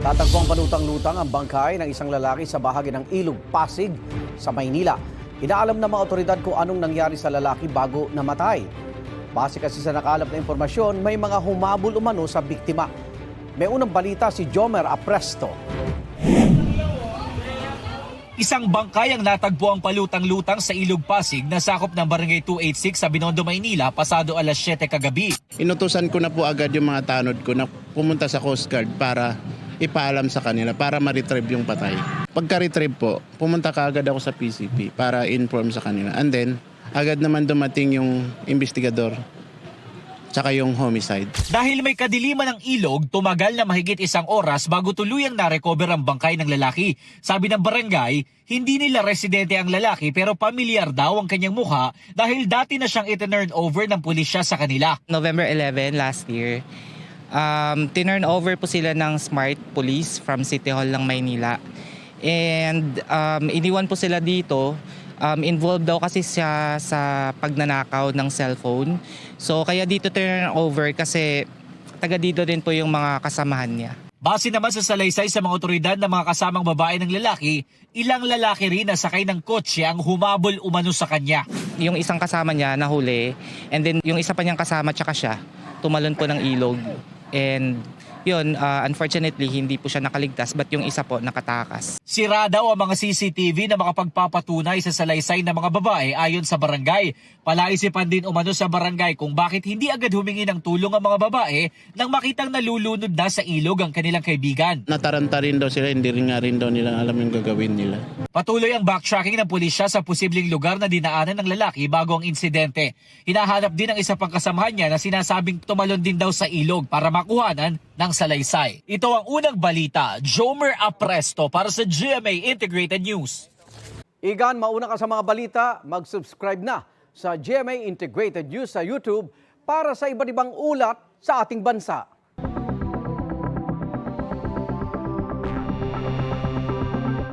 Tatagpong palutang-lutang ang bangkay ng isang lalaki sa bahagi ng Ilog, Pasig sa Maynila. Inaalam ng mga otoridad kung anong nangyari sa lalaki bago namatay. Base kasi sa nakalap na impormasyon, may mga humabol umano sa biktima. May unang balita si Jomer Apresto. Isang bangkay ang natagpo ang palutang-lutang sa Ilog, Pasig na sakop ng Barangay 286 sa Binondo, Maynila pasado alas 7 kagabi. Inutusan ko na po agad yung mga tanod ko na pumunta sa Coast Guard para ipaalam sa kanila para ma-retrieve yung patay. Pagka-retrieve po, pumunta ka agad ako sa PCP para inform sa kanila. And then, agad naman dumating yung investigador tsaka yung homicide. Dahil may kadiliman ng ilog, tumagal na mahigit 1 oras bago tuluyang na-recover ang bangkay ng lalaki. Sabi ng barangay, hindi nila residente ang lalaki pero pamilyar daw ang kanyang mukha dahil dati na siyang itinurn over ng pulisya sa kanila. November 11 last year, tinurn over po sila ng Smart Police from City Hall ng Maynila. And iniwan po sila dito. Involved daw kasi siya sa pagnanakaw ng cellphone. So kaya dito turn over kasi taga dito din po yung mga kasamahan niya. Base naman sa salaysay sa mga otoridad ng mga kasamang babae ng lalaki, ilang lalaki rin na sakay ng kotse ang humabol umano sa kanya. Yung isang kasama niya nahuli and then yung isa pa niyang kasama tsaka siya tumalon po ng ilog. And yun, unfortunately, hindi po siya nakaligtas but yung isa po nakatakas. Sira daw ang mga CCTV na makapagpapatunay sa salaysay ng mga babae ayon sa barangay. Palaisipan din umano sa barangay kung bakit hindi agad humingi ng tulong ang mga babae nang makitang nalulunod na sa ilog ang kanilang kaibigan. Nataranta rin daw sila, hindi rin nga rin daw nila alam yung gagawin nila. Patuloy ang backtracking ng pulisya sa posibleng lugar na dinaanan ng lalaki bago ang insidente. Hinahanap din ang isa pang kasamahan niya na sinasabing tumalon din daw sa ilog para makuhanan ng salaysay. Ito ang unang balita, Jomer Apresto para sa GMA Integrated News. Igan, mauna ka sa mga balita, mag-subscribe na sa GMA Integrated News sa YouTube para sa iba't ibang ulat sa ating bansa.